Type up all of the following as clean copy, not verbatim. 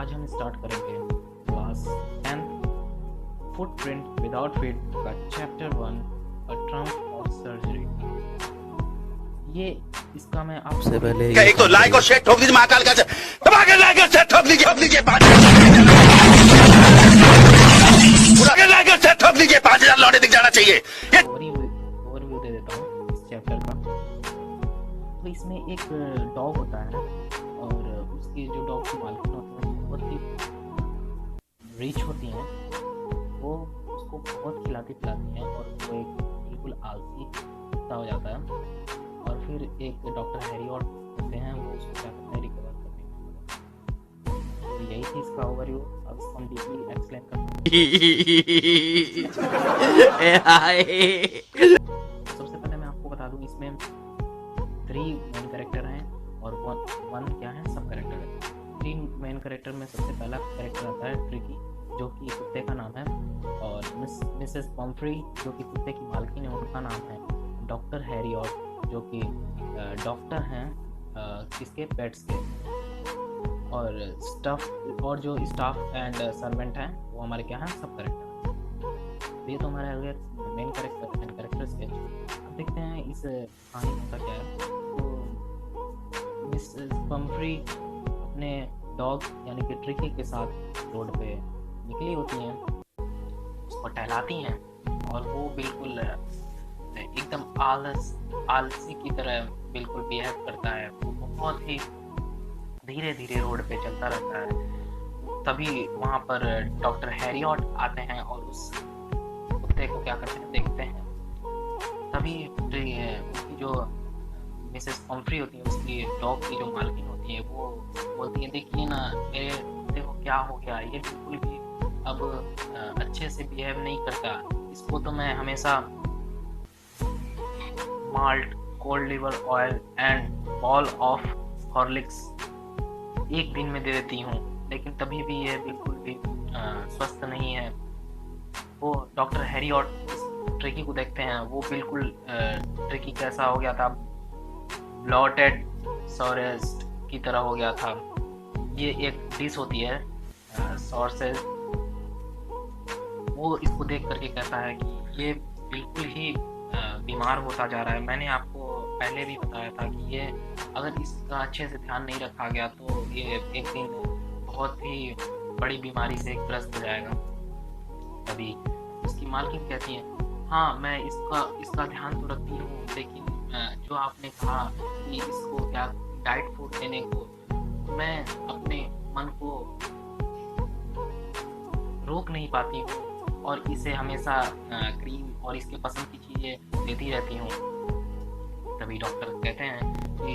आज हम स्टार्ट करेंगे क्लास 10 फुटप्रिंट विदाउट फीट का chapter 1 a Trump of surgery. ये इसका मैं आपसे पहले एक तो लाइक और शेयर ठोक दीजिए, महाकाल का दबा के लाइक और शेयर ठोक दीजिए 5,000 लौटे दिख जाना चाहिए। ओवरव्यू दे देता हूँ इस चैप्टर का। तो इसमें एक डॉग होता है और उसकी जो डॉग की मालकिन होती है बहुत ही रिच होती हैं। वो उसको बहुत खिलाती पिलाती हैं और वो एक बिल्कुल आलसी कुत्ता हो जाता है। और फिर एक डॉक्टर हैरियट होते हैं, वो उसको क्या करते हैं, रिकवर करने में। तो यही थी इसका ओवरव्यू। अब इसको हम डीपली एक्सप्लेन करते हैं। सबसे पहले मैं आपको बता दूं, इसमें 3 मेन कैरेक्टर हैं और वन क्या है, सब कैरेक्टर है। 3 मेन कैरेक्टर में सबसे पहला कैरेक्टर आता है ट्रिकी, जो कि कुत्ते का नाम है, और मिसेस पम्फ्री जो कि कुत्ते की मालकिन है, उनका नाम है डॉक्टर हैरियट, जो कि डॉक्टर हैं किसके, पेट्स के। और जो स्टाफ एंड सर्वेंट हैं वो हमारे क्या हैं, सब कैरेक्टर। ये तो हमारे अगर मेन कैरेक्टर स्केच। अब देखते हैं इस कहानी में क्या है। तो मिस पम्फ्री अपने डॉग यानी कि ट्रिकी के साथ रोड पे निकली होती हैं, उसको टहलाती हैं और वो बिल्कुल एकदम आलसी की तरह बिल्कुल बिहेव करता है। वो बहुत ही धीरे धीरे रोड पे चलता रहता है। तभी वहाँ पर डॉक्टर हैरियट आते हैं और उस कुत्ते को क्या करते हैं, देखते हैं। तभी उसकी जो मिसेस पम्फ्री होती है, उसकी डॉग की जो मालकिन होती है, वो बोलती है, देखिए ना मेरे कुत्ते को क्या हो गया, ये बिल्कुल भी अब अच्छे से बिहेव नहीं करता। इसको तो मैं हमेशा malt, cold liver oil and ball of Horlicks एक दिन में दे देती हूँ, लेकिन तभी भी ये बिल्कुल भी स्वस्थ नहीं है। वो डॉक्टर हैरियट ट्रिकी को देखते हैं, वो बिल्कुल ट्रिकी कैसा हो गया था, ब्लॉटेड सॉरेस्ट की तरह हो गया था। ये एक डिश होती है सॉर्सेज। वो इसको देख करके कहता है कि ये बिल्कुल ही बीमार होता जा रहा है। मैंने आपको पहले भी बताया था कि ये अगर इसका अच्छे से ध्यान नहीं रखा गया तो ये एक दिन बहुत ही बड़ी बीमारी से ग्रस्त हो जाएगा। तभी उसकी मालकिन कहती है, हाँ मैं इसका ध्यान तो रखती हूँ, लेकिन जो आपने कहा कि इसको क्या डाइट फूड देने को, मैं अपने मन को रोक नहीं पाती हूँ और इसे हमेशा क्रीम और इसके पसंद की चीज़ें देती रहती हूँ। तभी डॉक्टर कहते हैं कि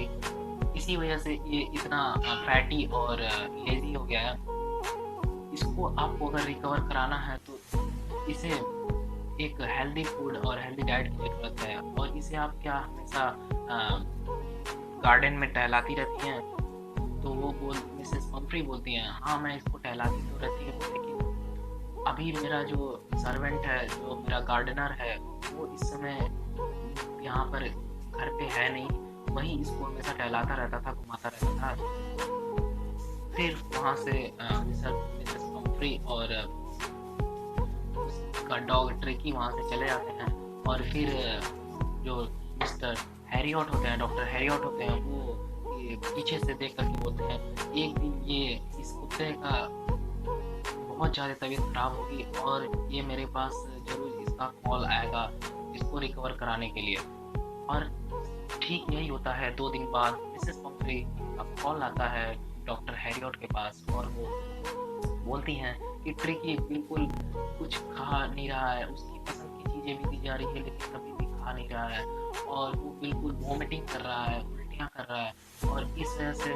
इसी वजह से ये इतना फैटी और लेजी हो गया है। इसको आपको अगर रिकवर कराना है तो इसे एक हेल्दी फूड और हेल्दी डाइट की ज़रूरत है। और इसे आप क्या हमेशा गार्डन में टहलाती रहती हैं? तो वो मिसेस पम्फ्री बोलती हैं, हाँ मैं इसको टहलाती तो रहती हूँ, लेकिन अभी मेरा जो सर्वेंट है, जो मेरा गार्डनर है, वो इस समय यहाँ पर घर पे है नहीं। वही इसको हमेशा टहलाता रहता था, घुमाता रहता था। फिर वहाँ से मिसेस पम्फ्री और उसका डॉग ट्रिकी वहाँ से चले जाते हैं। और फिर जो मिस्टर हैरियट होते हैं, डॉक्टर हैरियट होते हैं, वो ये पीछे से देख करके बोलते हैं, एक दिन ये इस कुत्ते का बहुत ज़्यादा तबीयत खराब होगी और ये मेरे पास जरूर इसका कॉल आएगा इसको रिकवर कराने के लिए। और ठीक यही होता है। 2 दिन बाद मिसेस पम्फ्री का कॉल आता है डॉक्टर हैरियट के पास और वो बोलती हैं कि ट्रिकी बिल्कुल कुछ खा नहीं रहा है, उसकी पसंद की चीज़ें भी दी जा रही है लेकिन कभी भी खा नहीं रहा है, और वो बिल्कुल वॉमिटिंग कर रहा है, उल्टियाँ कर रहा है, और इस वजह से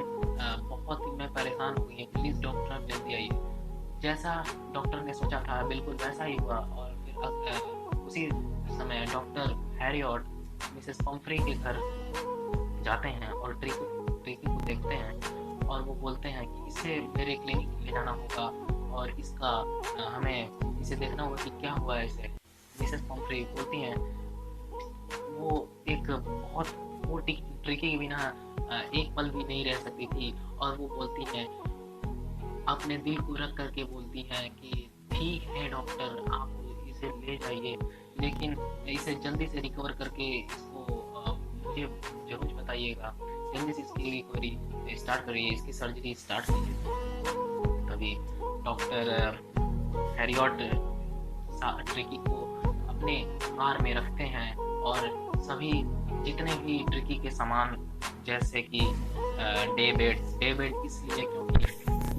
बहुत ही मैं परेशान हो गई। प्लीज़ डॉक्टर जल्दी आइए। जैसा डॉक्टर ने सोचा था बिल्कुल वैसा ही हुआ। और फिर उसी समय डॉक्टर हैरियट मिसेस पम्फ्री के घर जाते हैं और ट्रिकी को देखते हैं और वो बोलते हैं कि इसे मेरे क्लिनिक ले जाना होगा और इसका हमें इसे देखना होगा कि क्या हुआ है इसे। मिसेस पम्फ्री बोलती हैं, वो एक बहुत वो ट्रिकी के बिना एक पल भी नहीं रह सकती थी, और वो बोलती हैं अपने दिल को रख करके बोलती है कि ठीक है डॉक्टर, आप इसे ले जाइए, लेकिन इसे जल्दी से रिकवर करके इसको मुझे ज़रूर बताइएगा, जल्दी से इसकी रिकवरी स्टार्ट करिए, इसकी सर्जरी स्टार्ट कीजिए। तभी डॉक्टर हैरियट ट्रिकी को अपने कार में रखते हैं और सभी जितने भी ट्रिकी के सामान, जैसे कि डे बेड इसलिए क्योंकि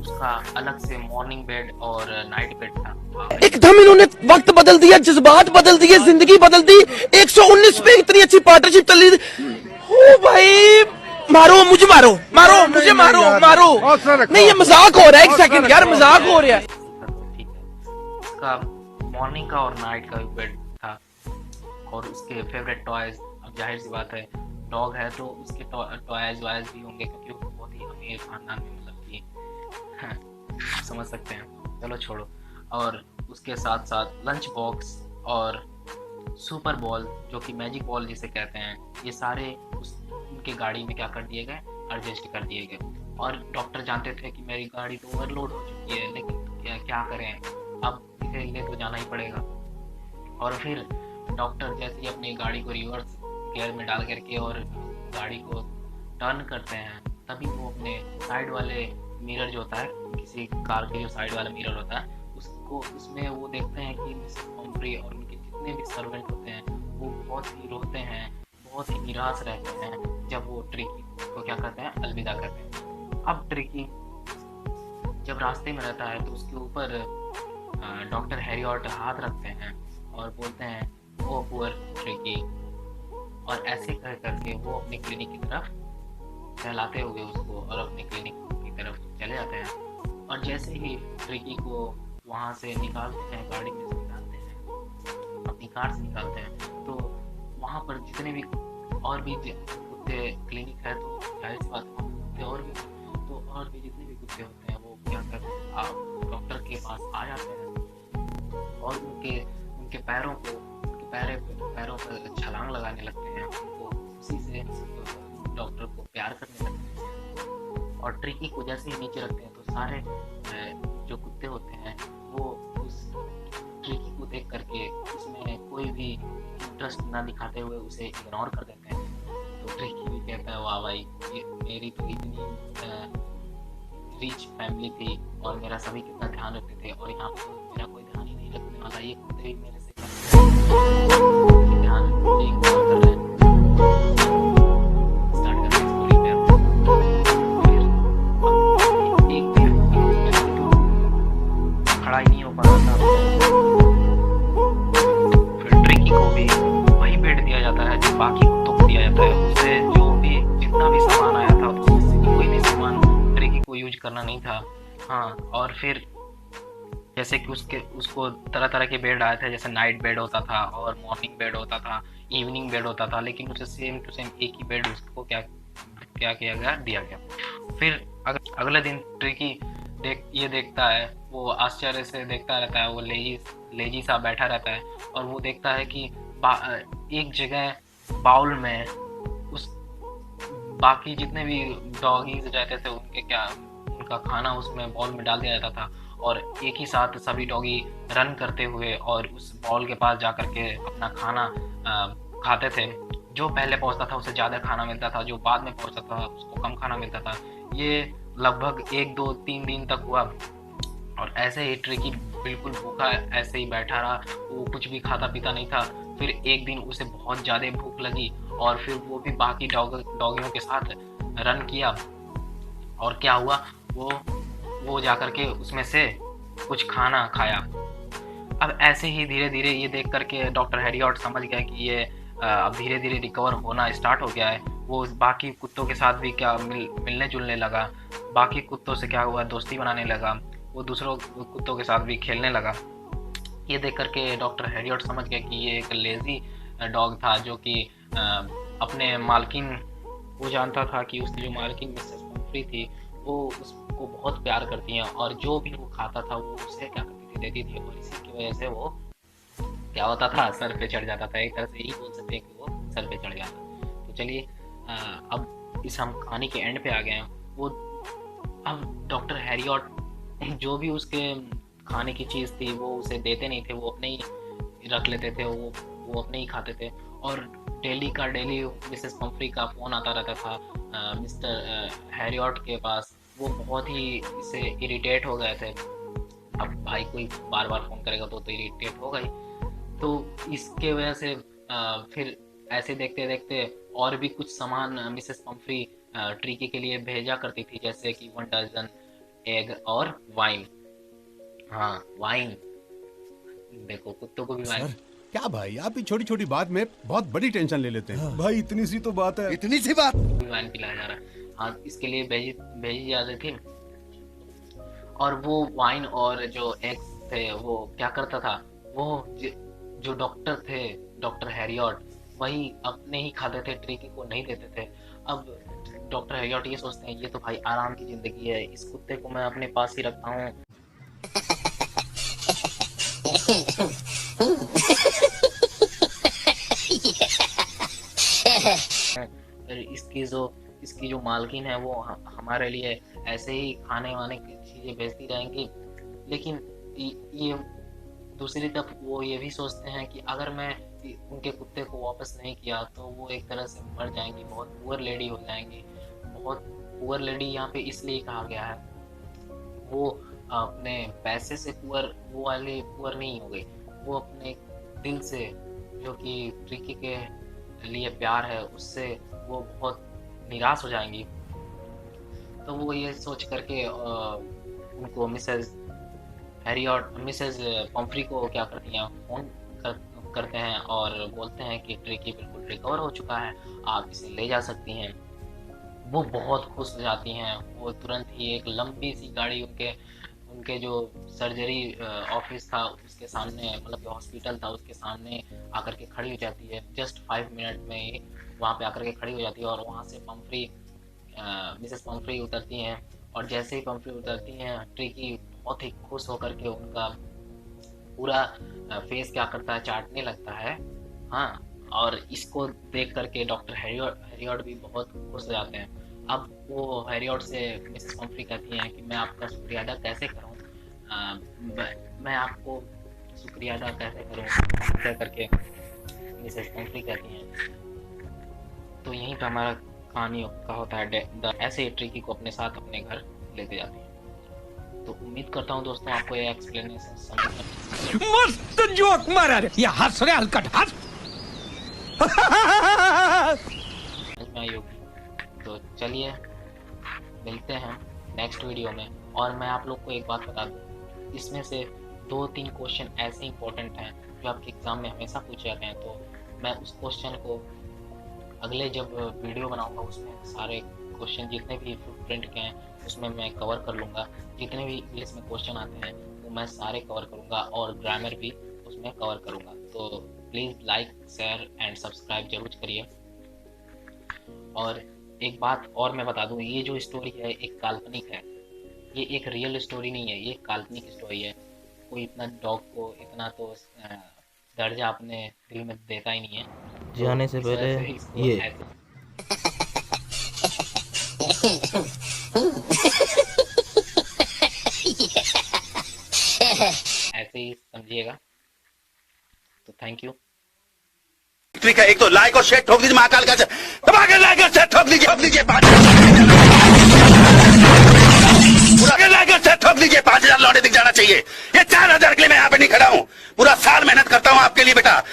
उसका अलग से मॉर्निंग बेड और नाइट बेड था। एकदम इन्होंने वक्त बदल दिया, जज्बात बदल दिए, जिंदगी बदल दी। 119 पे इतनी अच्छी पार्टनरशिप चल रही थी। ओ भाई, मारो मुझे, मारो मुझे, मारो नहीं, ये मजाक हो रहा है। एक सेकंड यार, मजाक हो रहा है। ठीक है, उसका मॉर्निंग का और नाइट का बेड था और उसके फेवरेट टॉयज, अब जाहिर सी बात है डॉग है तो उसके टॉयज वायज भी होंगे, क्योंकि वो बहुत ही अमीर खानदान में मतलब कि समझ सकते हैं, चलो छोड़ो। और उसके साथ साथ लंच बॉक्स और सुपर बॉल, जो कि मैजिक बॉल जिसे कहते हैं, ये सारे उनके गाड़ी में क्या कर दिए गए, एडजस्ट कर दिए गए। और डॉक्टर जानते थे कि मेरी गाड़ी तो ओवरलोड हो चुकी है, लेकिन क्या करें, अब इसे ले तो जाना ही पड़ेगा। और फिर डॉक्टर जैसे ही अपनी गाड़ी को रिवर्स गियर में डाल करके और गाड़ी को टर्न करते हैं, तभी वो अपने साइड वाले मिरर जो होता है, किसी कार के जो साइड वाला मिरर होता है, उसको उसमें वो देखते हैं कि मिसेस पम्फ्री और उनके जितने भी सर्वेंट होते हैं वो बहुत ही रोते हैं, बहुत ही निराश रहते हैं जब वो ट्रिकी को क्या करते हैं, अलविदा करते हैं। अब ट्रिकी जब रास्ते में रहता है तो उसके ऊपर डॉक्टर हैरियट हाथ रखते हैं और बोलते हैं ओ पुअर ट्रिकी, और ऐसे कह करके वो अपने क्लिनिक की तरफ सहलाते हुए उसको और अपने क्लिनिक की तरफ चले जाते हैं। और जैसे ही ट्रिकी को वहाँ से निकालते हैं, गाड़ी में से निकालते हैं, अपनी कार से निकालते हैं, तो वहाँ पर जितने भी और भी कुत्ते, क्लिनिक है तो जाहिर सी बात है कुत्ते और भी जितने भी कुत्ते होते हैं वो क्या करते हैं, डॉक्टर के पास आ जाते हैं और उनके पैरों पर छलांग लगाने लगते हैं, उनको उसी से डॉक्टर को प्यार करने लगते हैं। और ट्रिकी को जैसे ही नीचे रखते हैं तो सारे जो कुत्ते होते हैं वो उस ट्रिकी को देख करके उसमें कोई भी इंटरेस्ट ना दिखाते हुए उसे इग्नोर कर देते हैं। तो ट्रिकी भी कहता है वाह भाई, मेरी तो इतनी रिच फैमिली थी और मेरा सभी कितना ध्यान रखते थे, और यहाँ पर तो मेरा कोई ध्यान ही नहीं रखने वाला, ये कुत्ते भी मेरे से ध्यान इग्नोर कर रहे हैं। स्टार्ट करते हैं स्टोरी पे। फिर एक खड़ा ही नहीं हो पा रहा था, फिर ट्रिकी को भी वही बेड दिया जाता है जो बाकी कुत्तों को दिया जाता है। उससे जो भी जितना भी सामान आया था उससे कोई भी सामान ट्रिकी को यूज करना नहीं था। हाँ, और फिर जैसे कि उसको तरह तरह के बेड आए थे, जैसे नाइट बेड होता था और मॉर्निंग बेड होता था, इवनिंग बेड होता था, लेकिन उसे सेम टू सेम एक ही बेड उसको क्या किया गया, दिया गया। फिर अगले दिन ट्रिकी ये देखता है, वो आश्चर्य से देखता रहता है, वो लेजी सा बैठा रहता है और वो देखता है कि एक जगह बाउल में उस बाकी जितने भी डॉगीज रहते थे उनका खाना उसमें बाउल में डाल दिया जाता था, और एक ही साथ सभी डॉगी रन करते हुए और उस बाउल के पास जा कर के अपना खाना खाते थे। जो पहले पहुंचता था उसे ज़्यादा खाना मिलता था, जो बाद में पहुंचता था उसको कम खाना मिलता था। ये लगभग 1 2 3 दिन तक हुआ और ऐसे ही ट्रिकी बिल्कुल भूखा ऐसे ही बैठा रहा, वो कुछ भी खाता पीता नहीं था। फिर एक दिन उसे बहुत ज़्यादा भूख लगी और फिर वो भी बाकी डॉगियों के साथ रन किया, और क्या हुआ, वो जा कर के उसमें से कुछ खाना खाया। अब ऐसे ही धीरे धीरे ये देख करके डॉक्टर हैरियट समझ गया कि ये अब धीरे धीरे रिकवर होना स्टार्ट हो गया है। वो बाकी कुत्तों के साथ भी क्या मिलने जुलने लगा, बाकी कुत्तों से क्या हुआ, दोस्ती बनाने लगा, वो दूसरों कुत्तों के साथ भी खेलने लगा। ये देख करके डॉक्टर हैरियट समझ गया कि ये एक लेज़ी डॉग था, जो कि अपने मालकिन, वो जानता था कि उसकी जो मालकिन मिसेस पम्फ्री थी वो उसको बहुत प्यार करती हैं, और जो भी वो खाता था वो उसे क्या करती थी, देती थी, और इसी की वजह से वो क्या होता था, सर पे चढ़ जाता था। एक तरह से यही बोल सकते हैं कि वो सर पे चढ़ जाता। तो चलिए अब इस हम कहानी के एंड पे आ गए हैं। वो अब डॉक्टर हैरियट जो भी उसके खाने की चीज़ थी वो उसे देते नहीं थे, वो अपने ही रख लेते थे, वो अपने ही खाते थे। और डेली का डेली मिसेस पंफ्री का फ़ोन आता रहता था मिस्टर हैरियट के पास। वो बहुत ही इससे इरिटेट हो गए थे। अब भाई कोई बार बार फ़ोन करेगा तो इरिटेट होगा ही। तो इसके वजह से फिर ऐसे देखते देखते और भी कुछ सामान मिसेस पंफ्री ट्रिकी के लिए भेजा करती थी, जैसे कि 1 डज़न एग और वाइन। हाँ, वाइन, देखो कुत्तों को भी वाइन। क्या भाई, आप ही छोटी छोटी बात में बहुत बड़ी टेंशन ले लेते हैं। भाई इतनी सी तो बात है। इतनी सी बात। वाइन पिलाया जा रहा है। हाँ, इसके लिए भेजी जा रही थी। और वो वाइन और जो एग्स थे वो क्या करता था, वो जो डॉक्टर थे, डॉक्टर हैरियट, वही अपने ही खाते थे, ट्रिकी को नहीं देते थे। अब डॉक्टर हैरियट ये सोचते हैं ये तो भाई आराम की जिंदगी है, इस कुत्ते को मैं अपने पास ही रखता हूँ। इसकी जो मालकिन है वो हमारे लिए ऐसे ही खाने वाने की चीज़ें बेचती रहेंगी। लेकिन ये दूसरी तरफ वो ये भी सोचते हैं कि अगर मैं उनके कुत्ते को वापस नहीं किया तो वो एक तरह से मर जाएंगी, बहुत पुअर लेडी हो जाएंगी। बहुत पुअर लेडी यहाँ पे इसलिए कहा गया है, वो अपने पैसे से पुअर, वो वाली पुअर नहीं हो गई, वो अपने दिल से, जो कि ट्रिकी के लिए प्यार है, उससे वो बहुत निराश हो जाएंगी। तो वो ये सोच करके उनको मिसेस पंफ्री को क्या करती हैं, फ़ोन करते हैं और बोलते हैं कि ट्रिकी बिल्कुल रिकवर हो चुका है, आप इसे ले जा सकती हैं। वो बहुत खुश हो जाती हैं। वो तुरंत ही एक लंबी सी गाड़ी उनके जो सर्जरी ऑफिस था उसके सामने, मतलब जो हॉस्पिटल था उसके सामने आकर के खड़ी हो जाती है। जस्ट 5 मिनट में ही वहाँ पे आकर के खड़ी हो जाती है। और वहाँ से मिसेस पंफ्री उतरती हैं। और जैसे ही पंफ्री उतरती हैं, ट्रिकी बहुत ही खुश होकर के उनका पूरा फेस क्या करता है, चाटने लगता है। हाँ, और इसको देख करके डॉक्टर हैरियट भी बहुत खुश हो जाते हैं। अब वो हैरियट से मिसेस पंफ्री कहती हैं कि मैं आपका शुक्रिया अदा कैसे करूं, मैं आपको शुक्रिया अदा कैसे करूं, कह करके मिसेस पंफ्री कहती हैं। तो यहीं पर हमारा कहानी का होता है। ऐसे ही ट्रिकी को अपने साथ अपने घर लेते जाते हैं। तो उम्मीद करता हूँ दोस्तों आपको ये एक्सप्लेनेशन समझ मस्त जोक मारा रे, ये हंस रहे हलकट हंस। में आई होगी। तो चलिए मिलते हैं नेक्स्ट वीडियो में। और मैं आप लोग को एक बात बता दूँ, इसमें से 2-3 क्वेश्चन ऐसे इंपॉर्टेंट हैं जो आपके एग्ज़ाम में हमेशा पूछे जाते हैं। तो मैं उस क्वेश्चन को अगले जब वीडियो बनाऊंगा उसमें सारे क्वेश्चन जितने भी फुटप्रिंट के हैं उसमें मैं कवर कर लूँगा। जितने भी इंग्लिश में क्वेश्चन आते हैं वो मैं सारे कवर करूँगा और ग्रामर भी उसमें कवर करूँगा। तो please like, share and subscribe जरूर करिए। और एक बात और मैं बता दूँ, ये जो स्टोरी है एक काल्पनिक है, ये एक रियल स्टोरी नहीं है, ये काल्पनिक स्टोरी है। कोई इतना डॉग को इतना तो दर्जा अपने दिल में देता ही नहीं है। जाने से पहले ये ऐसे ही समझिएगा। तो थैंक यू। का एक तो लाइक और शेयर ठोक दीजिए, महाकाल का दबा के लाइक और शेयर ठोक दीजिए, पूरा लाइक और शेयर ठोक दीजिए। 5000 लौटे दिख जाना चाहिए। ये 4000 के लिए मैं यहाँ पे नहीं खड़ा हूँ, पूरा साल मेहनत करता हूँ आपके लिए बेटा।